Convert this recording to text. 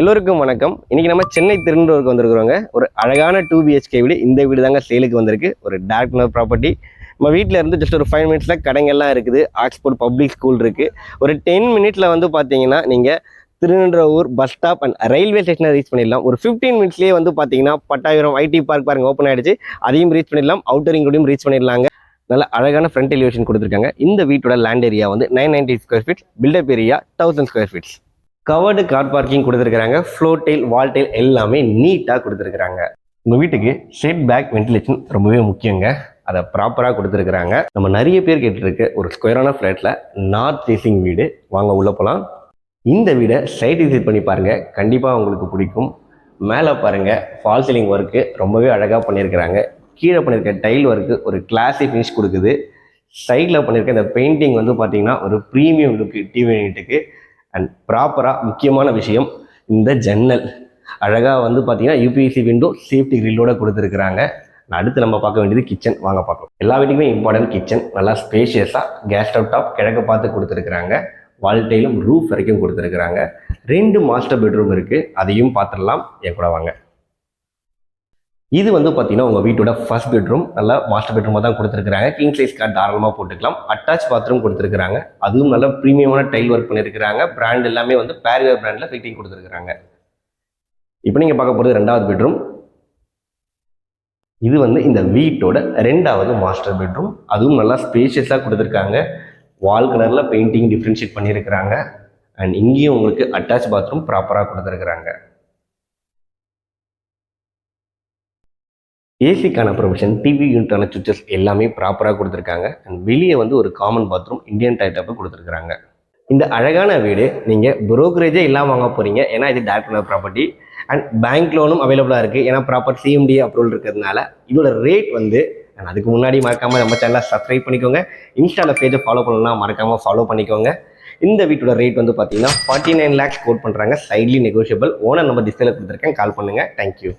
எல்லோருக்கும் வணக்கம். இன்னைக்கு நம்ம சென்னை திருநெல்வேலிக்கு வந்திருக்கிறோங்க. ஒரு அழகான 2 BHK வீடு. இந்த வீடு தாங்க சேலுக்கு வந்திருக்கு. ஒரு டார்க் கலர் ப்ராப்பர்ட்டி. நம்ம வீட்டில் இருந்து ஜஸ்ட் ஒரு 5 மினிட்ஸில் கடைங்கள்லாம் இருக்குது. ஆக்ஸ்போர்ட் பப்ளிக் ஸ்கூல் இருக்குது. ஒரு 10 மினிட்ஸில் வந்து பார்த்தீங்கன்னா நீங்கள் திருநெல்வேலூர் பஸ் ஸ்டாப் அண்ட் ரயில்வே ஸ்டேஷனை ரீச் பண்ணிடலாம். ஒரு 15 மினிட்ஸ்லேயே வந்து பார்த்தீங்கன்னா பட்டாயிரம் ஐடி பார்க் பாருங்கள் ஓப்பன் ஆகிடுச்சு. அதையும் ரீச் பண்ணிடலாம். அவுட்டரிங் கூடயும் ரீச் பண்ணிடலாங்க. நல்ல அழகான ஃப்ரண்ட் எலிவேஷன் கொடுத்துருக்காங்க. இந்த வீட்டோட லேண்ட் ஏரியா வந்து 990 square feet, built up area 1000 square feets. Covered car parking கொடுத்துருக்காங்க. ஃப்ளோர் டைல், வால் டைல் எல்லாமே நீட்டாக கொடுத்துருக்காங்க. உங்கள் வீட்டுக்கு ஷேட் பேக் வென்டிலேஷன் ரொம்பவே முக்கியங்க. அதை ப்ராப்பராக கொடுத்துருக்குறாங்க. நம்ம நிறைய பேர் கேட்டுருக்கு ஒரு ஸ்கொயரான ஃப்ளாட்டில் நார்த் ஃபேஸிங் வீடு. வாங்க உள்ளே போகலாம். இந்த வீடை சைட் விசிட் பண்ணி பாருங்கள், கண்டிப்பாக உங்களுக்கு பிடிக்கும். மேலே பாருங்கள், ஃபால் சீலிங் ஒர்க்கு ரொம்பவே அழகாக பண்ணியிருக்கிறாங்க. கீழே பண்ணியிருக்க டைல் ஒர்க்கு ஒரு கிளாஸி ஃபினிஷ் கொடுக்குது. சைடில் பண்ணியிருக்க இந்த பெயிண்டிங் வந்து பார்த்தீங்கன்னா ஒரு ப்ரீமியம் லுக்கு டிவி யூனிட்டுக்கு. அண்ட் ப்ராப்பராக முக்கியமான விஷயம், இந்த ஜன்னல் அழகாக வந்து பார்த்தீங்கன்னா யூபிஎஸ்சி விண்டோ சேஃப்டி கிரில்லோட கொடுத்துருக்குறாங்க. அடுத்து நம்ம பார்க்க வேண்டியது கிச்சன். வாங்க பார்க்கலாம். எல்லா வீட்டுக்குமே இம்பார்ட்டன்ட் கிச்சன். நல்லா ஸ்பேஷியஸாக கேஸ் ஸ்டவ் டாப் கிழக்க பார்த்து கொடுத்துருக்குறாங்க. வால் டைலும் ரூஃப் வரைக்கும் கொடுத்துருக்குறாங்க. 2 மாஸ்டர் பெட்ரூம் இருக்குது, அதையும் பார்த்துடலாம். என் கூட வாங்க. இது வந்து பார்த்தீங்கன்னா உங்கள் வீட்டோட ஃபர்ஸ்ட் பெட்ரூம். நல்லா மாஸ்டர் பெட்ரூமாக தான் கொடுத்துருக்காங்க. கிங் சைஸ் கார்டு தாராளமாக போட்டுக்கலாம். அட்டாச் பாத்ரூம் கொடுத்துருக்காங்க. அதுவும் நல்ல ப்ரீமியமான டைல் ஒர்க் பண்ணியிருக்கிறாங்க. பிராண்ட் எல்லாமே வந்து பேர்வேர் பிராண்டில் ஃபிட்டிங் கொடுத்துருக்காங்க. இப்போ நீங்கள் பார்க்க போகிறது 2வது பெட்ரூம். இது வந்து இந்த வீட்டோட 2வது மாஸ்டர் பெட்ரூம். அதுவும் நல்லா ஸ்பேஷியஸாக கொடுத்துருக்காங்க. வால் கலரில் பெயிண்டிங் டிஃப்ரென்ஷியேட் பண்ணியிருக்கிறாங்க. அண்ட் இங்கேயும் உங்களுக்கு அட்டாச் பாத்ரூம் ப்ராப்பராக கொடுத்துருக்குறாங்க. ஏசிக்கான ப்ரொவிஷன், டிவி யூனிட்டான சுவிச்சஸ் எல்லாமே ப்ராப்பராக கொடுத்துருக்காங்க. அண்ட் வெளியே வந்து ஒரு காமன் பாத்ரூம், இந்தியன் டைட்டப்பு கொடுத்துருக்குறாங்க. இந்த அழகான வீடு நீங்கள் புரோக்கரேஜே இல்லாமல் வாங்க போகிறீங்க. ஏன்னா இது dark colour property. And bank லோனும் அவைலபிளாக இருக்குது. ஏன்னா ப்ராப்பர் CMD அப்ரூவல் இருக்கிறதுனால. இதோட ரேட் வந்து அதுக்கு முன்னாடி மறக்காமல் நம்ம சேனலை சப்ஸ்கிரைப் பண்ணிக்கோங்க. இன்ஸ்டாவில் பேஜை ஃபாலோ பண்ணணும்னா மறக்காமல் ஃபாலோ பண்ணிக்கோங்க. இந்த வீட்டோட ரேட் வந்து பார்த்தீங்கன்னா 49 lakhs கோட் பண்ணுறாங்க. சைட்லி நெகோஷியபிள். ஓனர் நம்பர் டிஸ்பிளேல கொடுத்துருக்கேன், கால் பண்ணுங்கள். தேங்க்யூ.